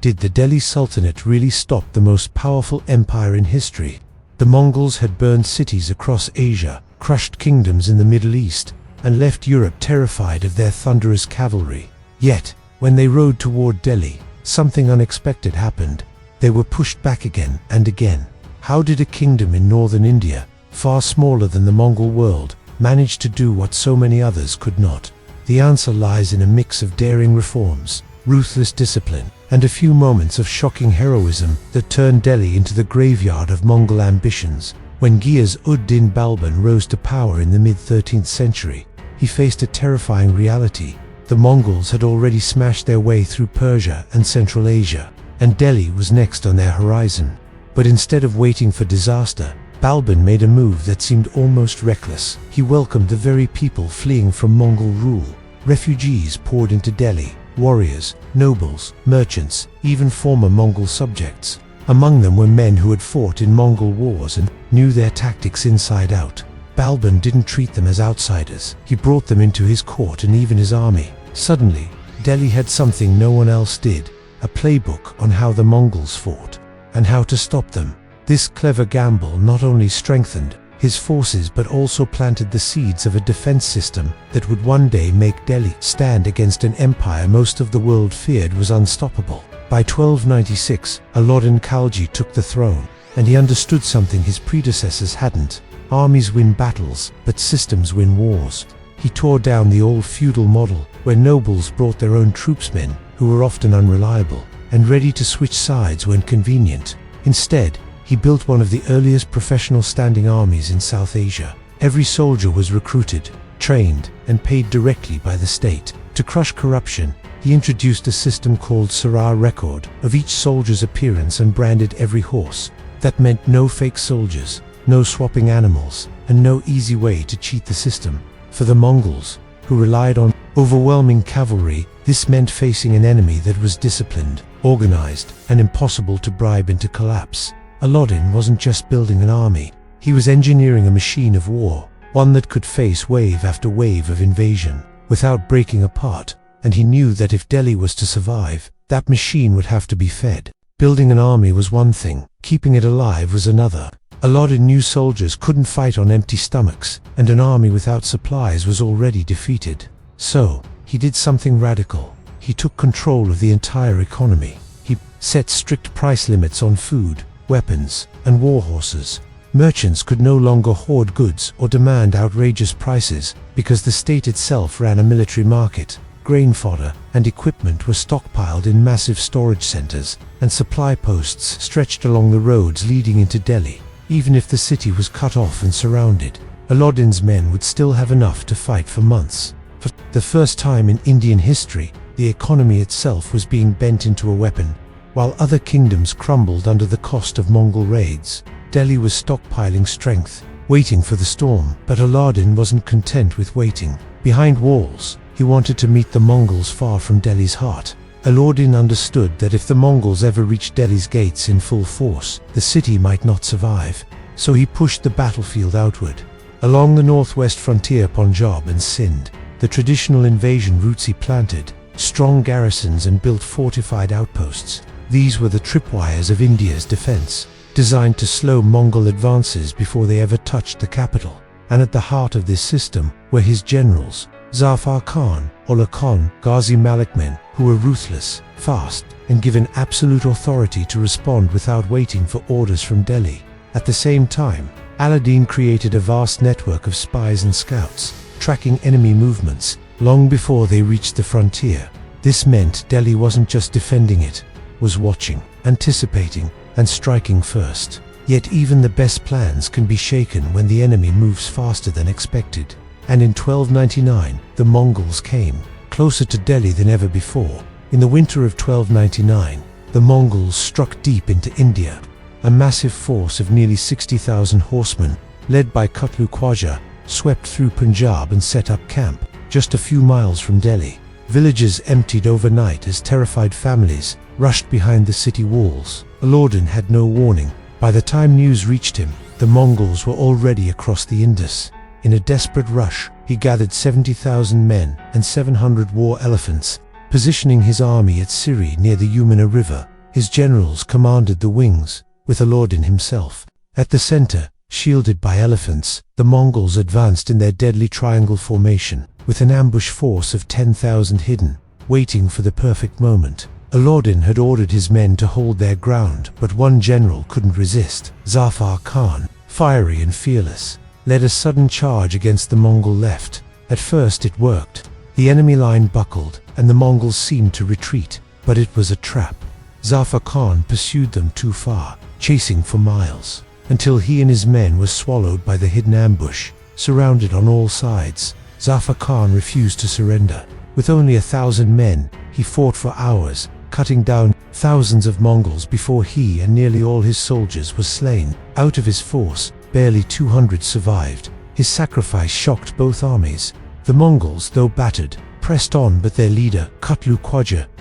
Did the Delhi Sultanate really stop the most powerful empire in history? The Mongols had burned cities across Asia, crushed kingdoms in the Middle East, and left Europe terrified of their thunderous cavalry. Yet, when they rode toward Delhi, something unexpected happened. They were pushed back again and again. How did a kingdom in northern India, far smaller than the Mongol world, manage to do what so many others could not? The answer lies in a mix of daring reforms, ruthless discipline, and a few moments of shocking heroism that turned Delhi into the graveyard of Mongol ambitions. When Ghiyas-ud-Din Balban rose to power in the mid-13th century, he faced a terrifying reality. The Mongols had already smashed their way through Persia and Central Asia, and Delhi was next on their horizon. But instead of waiting for disaster, Balban made a move that seemed almost reckless. He welcomed the very people fleeing from Mongol rule. Refugees poured into Delhi, warriors, nobles, merchants, even former Mongol subjects. Among them were men who had fought in Mongol wars and knew their tactics inside out. Balban didn't treat them as outsiders. He brought them into his court and even his army. Suddenly, Delhi had something no one else did, a playbook on how the Mongols fought and how to stop them. This clever gamble not only strengthened his forces but also planted the seeds of a defense system that would one day make Delhi stand against an empire most of the world feared was unstoppable. By 1296, Alauddin Khalji took the throne, and he understood something his predecessors hadn't. Armies win battles, but systems win wars. He tore down the old feudal model, where nobles brought their own troopsmen, who were often unreliable, and ready to switch sides when convenient. Instead, he built one of the earliest professional standing armies in South Asia. Every soldier was recruited, trained, and paid directly by the state. To crush corruption, he introduced a system called Siri record of each soldier's appearance and branded every horse. That meant no fake soldiers, no swapping animals, and no easy way to cheat the system. For the Mongols, who relied on overwhelming cavalry, this meant facing an enemy that was disciplined, organized, and impossible to bribe into collapse. Alauddin wasn't just building an army, he was engineering a machine of war, one that could face wave after wave of invasion without breaking apart, and he knew that if Delhi was to survive, that machine would have to be fed. Building an army was one thing, keeping it alive was another. Alauddin knew soldiers couldn't fight on empty stomachs, and an army without supplies was already defeated. So, he did something radical. He took control of the entire economy. He set strict price limits on food, weapons, and war horses. Merchants could no longer hoard goods or demand outrageous prices because the state itself ran a military market. Grain fodder and equipment were stockpiled in massive storage centers, and supply posts stretched along the roads leading into Delhi. Even if the city was cut off and surrounded, Alauddin's men would still have enough to fight for months. For the first time in Indian history, the economy itself was being bent into a weapon. While other kingdoms crumbled under the cost of Mongol raids, Delhi was stockpiling strength, waiting for the storm. But Alauddin wasn't content with waiting. Behind walls, he wanted to meet the Mongols far from Delhi's heart. Alauddin understood that if the Mongols ever reached Delhi's gates in full force, the city might not survive. So he pushed the battlefield outward. Along the northwest frontier, Punjab and Sindh, the traditional invasion routes he planted strong garrisons and built fortified outposts. These were the tripwires of India's defense, designed to slow Mongol advances before they ever touched the capital. And at the heart of this system were his generals, Zafar Khan, Ulugh Khan, Ghazi Malik, men who were ruthless, fast, and given absolute authority to respond without waiting for orders from Delhi. At the same time, Alauddin created a vast network of spies and scouts, tracking enemy movements long before they reached the frontier. This meant Delhi wasn't just defending it, was watching, anticipating, and striking first. Yet even the best plans can be shaken when the enemy moves faster than expected. And in 1299, the Mongols came, closer to Delhi than ever before. In the winter of 1299, the Mongols struck deep into India. A massive force of nearly 60,000 horsemen, led by Kutlu Khwaja, swept through Punjab and set up camp just a few miles from Delhi. Villages emptied overnight as terrified families rushed behind the city walls. Alauddin had no warning. By the time news reached him, the Mongols were already across the Indus. In a desperate rush, he gathered 70,000 men and 700 war elephants, positioning his army at Siri near the Yamuna River. His generals commanded the wings, with Alauddin himself at the center. Shielded by elephants, the Mongols advanced in their deadly triangle formation, with an ambush force of 10,000 hidden, waiting for the perfect moment. Alauddin had ordered his men to hold their ground, but one general couldn't resist. Zafar Khan, fiery and fearless, led a sudden charge against the Mongol left. At first it worked. The enemy line buckled, and the Mongols seemed to retreat, but it was a trap. Zafar Khan pursued them too far, chasing for miles, until he and his men were swallowed by the hidden ambush. Surrounded on all sides, Zafar Khan refused to surrender. With only 1,000 men, he fought for hours, cutting down thousands of Mongols before he and nearly all his soldiers were slain. Out of his force, barely 200 survived. His sacrifice shocked both armies. The Mongols, though battered, pressed on, but their leader, Kutlu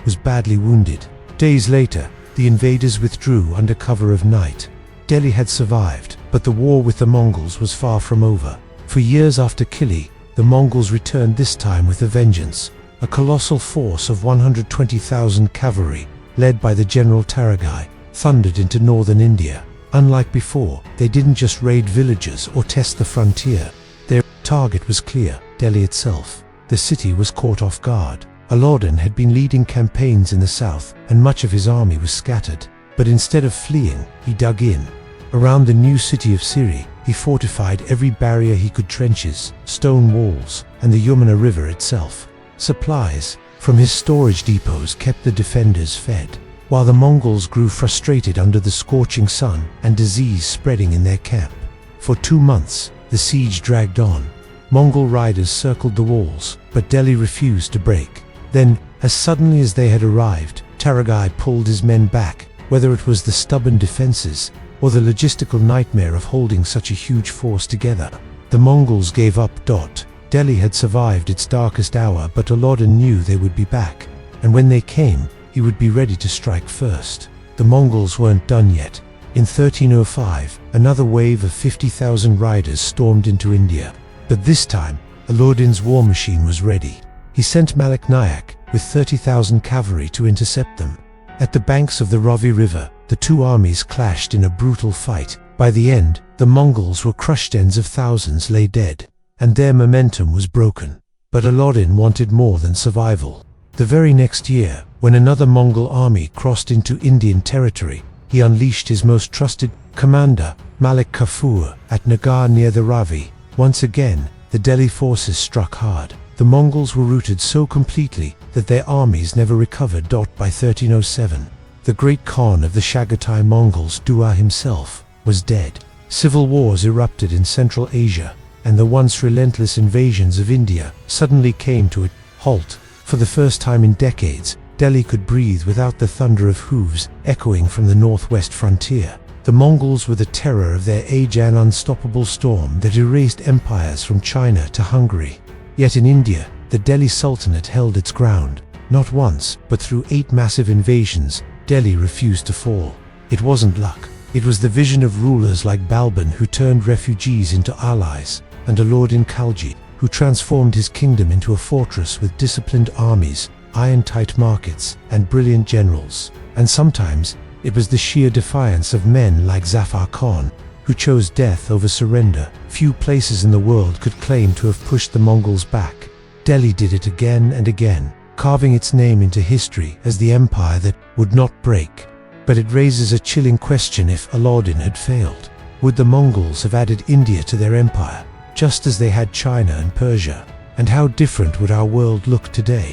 was badly wounded. Days later, the invaders withdrew under cover of night. Delhi had survived, but the war with the Mongols was far from over. For years after Kili, the Mongols returned, this time with a vengeance. A colossal force of 120,000 cavalry, led by the General Taragai, thundered into northern India. Unlike before, they didn't just raid villages or test the frontier. Their target was clear: Delhi itself. The city was caught off guard. Alauddin had been leading campaigns in the south, and much of his army was scattered. But instead of fleeing, he dug in. Around the new city of Siri, he fortified every barrier he could: trenches, stone walls, and the Yamuna River itself. Supplies from his storage depots kept the defenders fed, while the Mongols grew frustrated under the scorching sun and disease spreading in their camp. For 2 months, the siege dragged on. Mongol riders circled the walls, but Delhi refused to break. Then, as suddenly as they had arrived, Taragai pulled his men back. Whether it was the stubborn defenses or the logistical nightmare of holding such a huge force together, the Mongols gave up. Delhi had survived its darkest hour, but Alauddin knew they would be back, and when they came, he would be ready to strike first. The Mongols weren't done yet. In 1305, another wave of 50,000 riders stormed into India. But this time, Alauddin's war machine was ready. He sent Malik Nayak with 30,000 cavalry to intercept them. At the banks of the Ravi River, the two armies clashed in a brutal fight. By the end, the Mongols were crushed. Tens of thousands lay dead, and their momentum was broken. But Alauddin wanted more than survival. The very next year, when another Mongol army crossed into Indian territory, he unleashed his most trusted commander, Malik Kafur, at Nagar near the Ravi. Once again, the Delhi forces struck hard. The Mongols were routed so completely that their armies never recovered. By 1307, the great Khan of the Chagatai Mongols, Dua himself, was dead. Civil wars erupted in Central Asia, and the once relentless invasions of India suddenly came to a halt. For the first time in decades, Delhi could breathe without the thunder of hooves echoing from the northwest frontier. The Mongols were the terror of their age, an unstoppable storm that erased empires from China to Hungary. Yet in India, the Delhi Sultanate held its ground. Not once, but through 8 massive invasions, Delhi refused to fall. It wasn't luck. It was the vision of rulers like Balban, who turned refugees into allies, and Alauddin Khalji, who transformed his kingdom into a fortress with disciplined armies, iron-tight markets, and brilliant generals. And sometimes, it was the sheer defiance of men like Zafar Khan, who chose death over surrender. Few places in the world could claim to have pushed the Mongols back. Delhi did it again and again, carving its name into history as the empire that would not break. But it raises a chilling question: if Alauddin had failed, would the Mongols have added India to their empire, just as they had China and Persia? And how different would our world look today?